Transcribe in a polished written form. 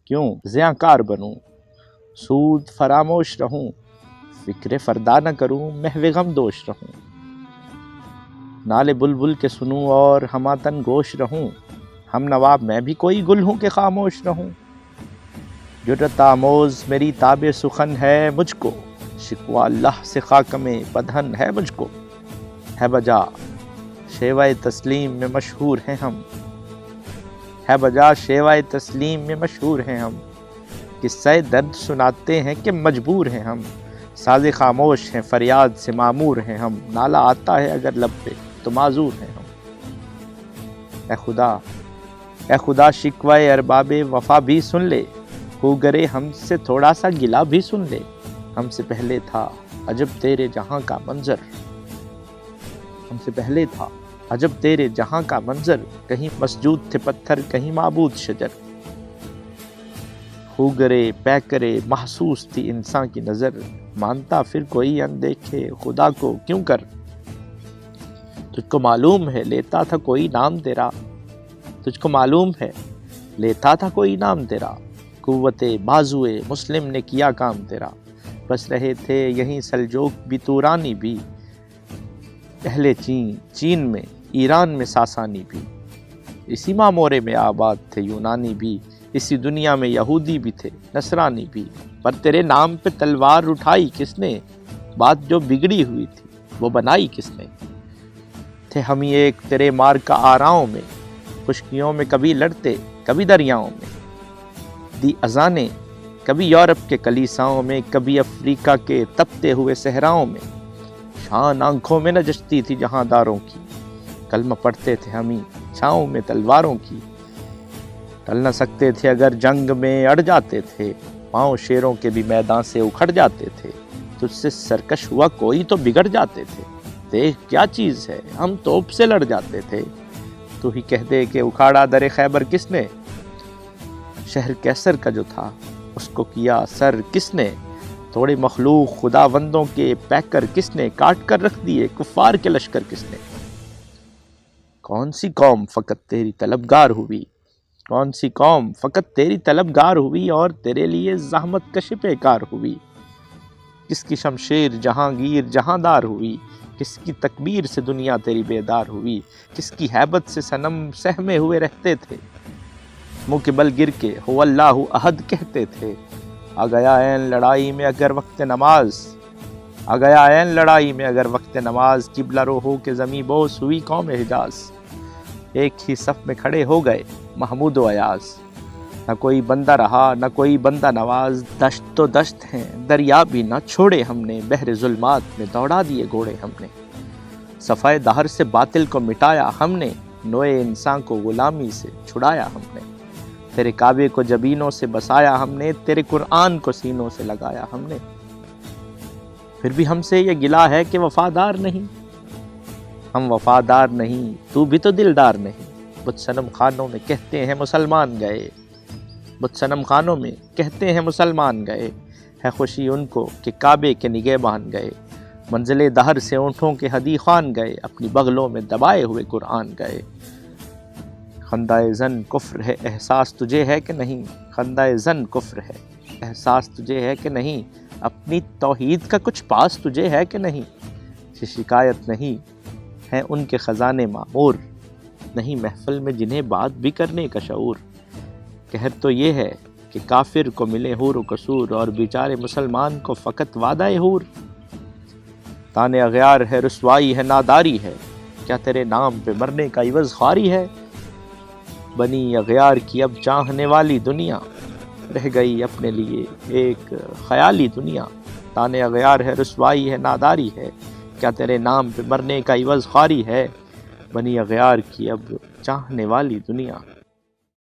کیوں زیاں کار بنوں، سود فراموش رہوں، فکر فردا نہ کروں، محو غم دوش رہوں، نالے بلبل کے سنوں اور ہماتن گوش رہوں، ہم نواب میں بھی کوئی گل ہوں کہ خاموش رہوں، جرت آموز میری تاب سخن ہے مجھ کو، شکوہ اللہ سے خاک میں پدھن ہے مجھ کو، ہے بجا شیوہ تسلیم میں مشہور ہیں ہم، ہے بجا شیوہ تسلیم میں مشہور ہیں ہم، قصہ درد سناتے ہیں کہ مجبور ہیں ہم، ساز خاموش ہیں فریاد سے معمور ہیں ہم، نالہ آتا ہے اگر لب پہ تو معذور ہیں ہم۔ اے خدا شکوہ ارباب وفا بھی سن لے، ہو گرے ہم سے تھوڑا سا گلا بھی سن لے، ہم سے پہلے تھا عجب تیرے جہاں کا منظر، ہم سے پہلے تھا عجب تیرے جہاں کا منظر، کہیں مسجود تھے پتھر کہیں معبود شجر، ہو گرے پے کرے محسوس تھی انسان کی نظر، مانتا پھر کوئی اندیکھے خدا کو کیوں کر، تجھ کو معلوم ہے لیتا تھا کوئی نام تیرا، تجھ کو معلوم ہے لیتا تھا کوئی نام تیرا، قوت بازوئے مسلم نے کیا کام تیرا، بس رہے تھے یہیں سلجوق بھی تورانی بھی، اہل چین میں ایران میں ساسانی بھی، اسی معمورے میں آباد تھے یونانی بھی، اسی دنیا میں یہودی بھی تھے نصرانی بھی، پر تیرے نام پہ تلوار اٹھائی کس نے، بات جو بگڑی ہوئی تھی وہ بنائی کس نے، تھے ہم ہی ایک تیرے مار کا آراؤں میں، خشکیوں میں کبھی لڑتے کبھی دریاؤں میں، دی اذانیں کبھی یورپ کے کلیساؤں میں، کبھی افریقہ کے تپتے ہوئے صحراؤں میں، شان آنکھوں میں نہ جچتی تھی جہاں داروں کی، کلمہ پڑھتے تھے ہم ہی چھاؤں میں تلواروں کی، ٹل نہ سکتے تھے اگر جنگ میں اڑ جاتے تھے، پاؤں شیروں کے بھی میدان سے اکھڑ جاتے تھے، تجھ سے سرکش ہوا کوئی تو بگڑ جاتے تھے، دیکھ کیا چیز ہے ہم توپ سے لڑ جاتے تھے، تو ہی کہہ دے کہ اکھاڑا در خیبر کس نے، شہر کیسر کا جو تھا اس کو کیا سر کس نے، توڑے مخلوق خدا بندوں کے پیکر کس نے، کاٹ کر رکھ دیے کفار کے لشکر کس نے، کون سی قوم فقط تیری طلبگار ہوئی، کون سی قوم فقط تیری طلبگار ہوئی اور تیرے لیے زحمت کش پیکار ہوئی، کس کی شمشیر جہانگیر جہاندار ہوئی، کس کی تکبیر سے دنیا تیری بیدار ہوئی، کس کی ہیبت سے صنم سہمے ہوئے رہتے تھے، منہ کے بل گر کے ہو اللہ احد کہتے تھے، آ گیا عین لڑائی میں اگر وقت نماز، آ گیا عین لڑائی میں اگر وقت نماز، قبلہ رو ہو کے زمیں بوس ہوئی قوم حجاز، ایک ہی صف میں کھڑے ہو گئے محمود و ایاز، نہ کوئی بندہ رہا نہ کوئی بندہ نواز، دشت تو دشت ہیں دریا بھی نہ چھوڑے ہم نے، بحر ظلمات میں دوڑا دیے گھوڑے ہم نے، صفائے دہر سے باطل کو مٹایا ہم نے، نوئے انسان کو غلامی سے چھڑایا ہم نے، تیرے کعبے کو جبینوں سے بسایا ہم نے، تیرے قرآن کو سینوں سے لگایا ہم نے، پھر بھی ہم سے یہ گلہ ہے کہ وفادار نہیں، ہم وفادار نہیں تو بھی تو دلدار نہیں، بت صنم خانوں میں کہتے ہیں مسلمان گئے، بت صنم خانوں میں کہتے ہیں مسلمان گئے، ہے خوشی ان کو کہ کعبے کے نگہبان گئے، منزل دہر سے اونٹوں کے ہدی خوان گئے، اپنی بغلوں میں دبائے ہوئے قرآن گئے، خندہ زن کفر ہے احساس تجھے ہے کہ نہیں، خندہ زن کفر ہے احساس تجھے ہے کہ نہیں، اپنی توحید کا کچھ پاس تجھے ہے کہ نہیں، یہ شکایت نہیں ہے ان کے خزانے معمور، نہیں محفل میں جنہیں بات بھی کرنے کا شعور، قہر تو یہ ہے کہ کافر کو ملے حور و قصور، اور بیچارے مسلمان کو فقط وعدہ حور، تانے اغیار ہے رسوائی ہے ناداری ہے، کیا تیرے نام پہ مرنے کا عوض خواری ہے، بنی اغیار کی اب چاہنے والی دنیا، رہ گئی اپنے لیے ایک خیالی دنیا، تانے اغیار ہے رسوائی ہے ناداری ہے، کیا تیرے نام پہ مرنے کا عوض خواری ہے، بنی اغیار کی اب چاہنے والی دنیا۔